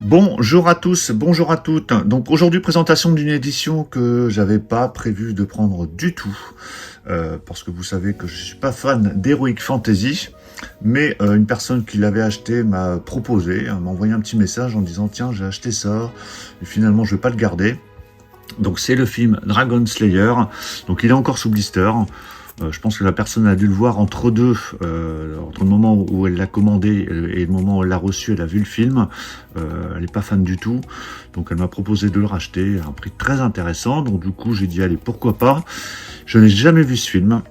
Bonjour à tous, bonjour à toutes. Donc aujourd'hui présentation d'une édition que j'avais pas prévu de prendre du tout, parce que vous savez que je suis pas fan d'Heroic Fantasy, mais une personne qui l'avait acheté m'a proposé, m'a envoyé un petit message en disant tiens j'ai acheté ça et finalement je vais pas le garder. Donc c'est le film Dragon Slayer, donc il est encore sous blister. Je pense que la personne a dû le voir entre deux, entre le moment où elle l'a commandé et le moment où elle l'a reçu, elle a vu le film. Elle n'est pas fan du tout, donc elle m'a proposé de le racheter à un prix très intéressant. Donc du coup j'ai dit allez pourquoi pas. Je n'ai jamais vu ce film.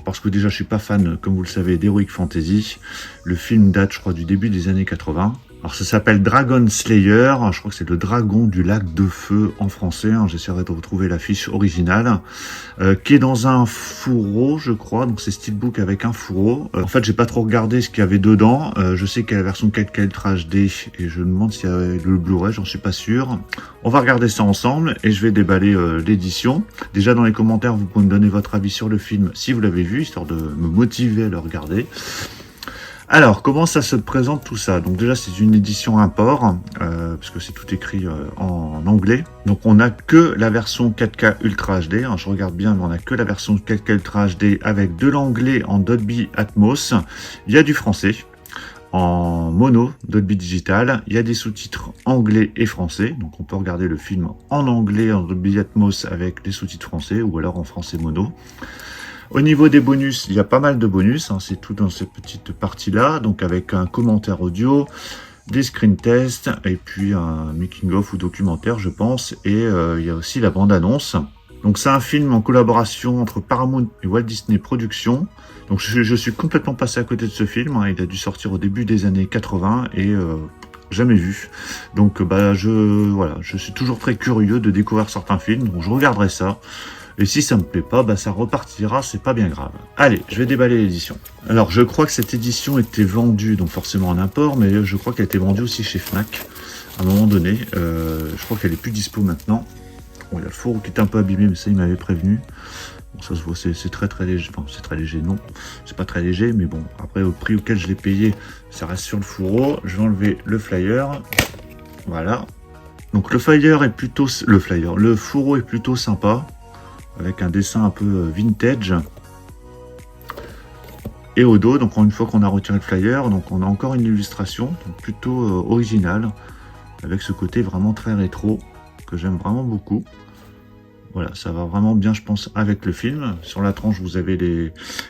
Parce que déjà je suis pas fan, comme vous le savez, d'Heroic Fantasy. Le film date je crois du début des années 80. Alors ça s'appelle Dragon Slayer, je crois que c'est le dragon du lac de feu en français, j'essaierai de retrouver l'affiche originale, qui est dans un fourreau je crois, donc c'est Steelbook avec un fourreau. En fait j'ai pas trop regardé ce qu'il y avait dedans, je sais qu'il y a la version 4K Ultra HD et je me demande s'il y a le Blu-ray, j'en suis pas sûr. On va regarder ça ensemble et je vais déballer l'édition. Déjà dans les commentaires vous pouvez me donner votre avis sur le film si vous l'avez vu, histoire de me motiver à le regarder. Alors, comment ça se présente tout ça? Donc déjà, c'est une édition import, puisque c'est tout écrit en anglais. Donc on n'a que la version 4K Ultra HD, je regarde bien, mais on n'a que la version 4K Ultra HD avec de l'anglais en Dolby Atmos. Il y a du français en mono, Dolby Digital. Il y a des sous-titres anglais et français, donc on peut regarder le film en anglais, en Dolby Atmos avec les sous-titres français, ou alors en français mono. Au niveau des bonus, il y a pas mal de bonus, c'est tout dans cette petite partie-là, donc avec un commentaire audio, des screen tests, et puis un making-of ou documentaire, je pense, et il y a aussi la bande-annonce. Donc c'est un film en collaboration entre Paramount et Walt Disney Productions. Donc je suis complètement passé à côté de ce film, il a dû sortir au début des années 80, et jamais vu. Donc je suis toujours très curieux de découvrir certains films, donc je regarderai ça. Et si ça me plaît pas, ça repartira, c'est pas bien grave. Allez, je vais déballer l'édition. Alors, je crois que cette édition était vendue, donc forcément en import, mais je crois qu'elle était vendue aussi chez Fnac, à un moment donné. Je crois qu'elle est plus dispo maintenant. Bon, il y a le fourreau qui est un peu abîmé, mais ça, il m'avait prévenu. Bon, ça se voit, c'est très très léger. Enfin, c'est très léger, non. C'est pas très léger, mais bon, après, au prix auquel je l'ai payé, ça reste sur le fourreau. Je vais enlever le flyer. Voilà. Donc, le fourreau est plutôt sympa, avec un dessin un peu vintage. Et au dos, donc une fois qu'on a retiré le flyer, donc on a encore une illustration, donc plutôt originale, avec ce côté vraiment très rétro, que j'aime vraiment beaucoup. Voilà, ça va vraiment bien, je pense, avec le film. Sur la tranche, vous avez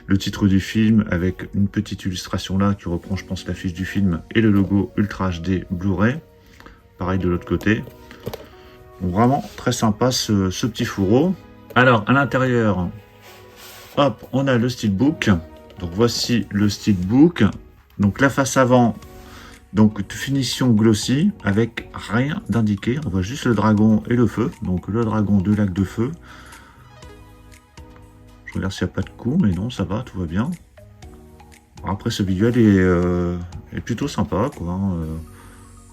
le titre du film, avec une petite illustration là, qui reprend, je pense, l'affiche du film, et le logo Ultra HD Blu-ray. Pareil de l'autre côté. Donc vraiment, très sympa ce petit fourreau. Alors, à l'intérieur, hop, on a le steelbook. Donc, voici le steelbook. Donc, la face avant, donc, finition glossy, avec rien d'indiqué. On voit juste le dragon et le feu. Donc, le dragon de lac de feu. Je regarde s'il n'y a pas de coup, mais non, ça va, tout va bien. Après, ce visuel est plutôt sympa, quoi.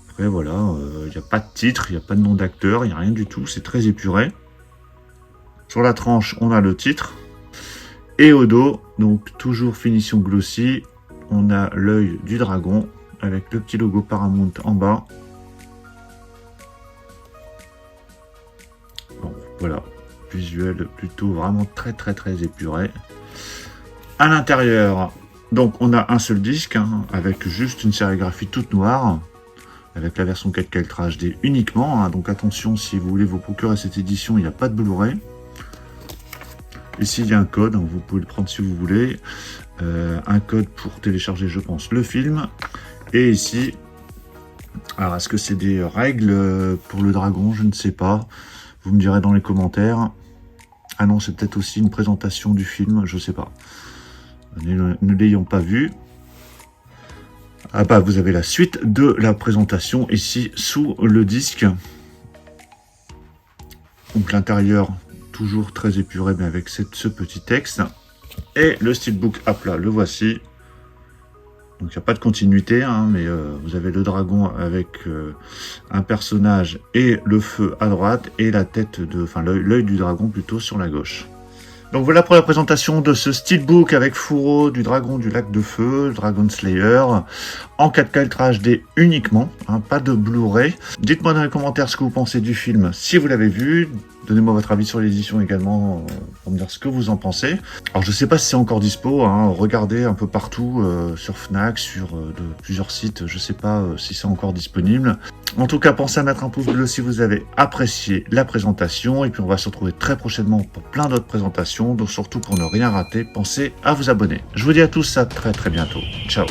Après, voilà, il n'y a pas de titre, il n'y a pas de nom d'acteur, il n'y a rien du tout. C'est très épuré. Sur la tranche, on a le titre. Et au dos, donc toujours finition glossy, on a l'œil du dragon avec le petit logo Paramount en bas. Bon, voilà, visuel plutôt vraiment très très très épuré. À l'intérieur, donc on a un seul disque avec juste une sérigraphie toute noire, avec la version 4K Ultra HD uniquement. Donc attention, si vous voulez vous procurer cette édition, il n'y a pas de Blu-ray. Ici, il y a un code, donc vous pouvez le prendre si vous voulez. Un code pour télécharger, je pense, le film. Et ici, alors est-ce que c'est des règles pour le dragon? Je ne sais pas. Vous me direz dans les commentaires. Ah non, c'est peut-être aussi une présentation du film, je ne sais pas. Ne l'ayant pas vu. Ah vous avez la suite de la présentation ici sous le disque. Donc l'intérieur, toujours très épuré, mais avec ce petit texte. Et le steelbook à plat, le voici. Donc il n'y a pas de continuité, mais vous avez le dragon avec un personnage et le feu à droite, et la tête l'œil du dragon plutôt sur la gauche. Donc voilà pour la présentation de ce steelbook avec fourreau du Dragon du Lac de Feu, Dragon Slayer, en 4K Ultra HD uniquement, hein, pas de Blu-ray. Dites-moi dans les commentaires ce que vous pensez du film, si vous l'avez vu. Donnez-moi votre avis sur l'édition également, pour me dire ce que vous en pensez. Alors je sais pas si c'est encore dispo, hein, regardez un peu partout, sur Fnac, sur plusieurs sites, je sais pas si c'est encore disponible. En tout cas, pensez à mettre un pouce bleu si vous avez apprécié la présentation, et puis on va se retrouver très prochainement pour plein d'autres présentations, donc surtout pour ne rien rater, pensez à vous abonner. Je vous dis à tous à très bientôt. Ciao.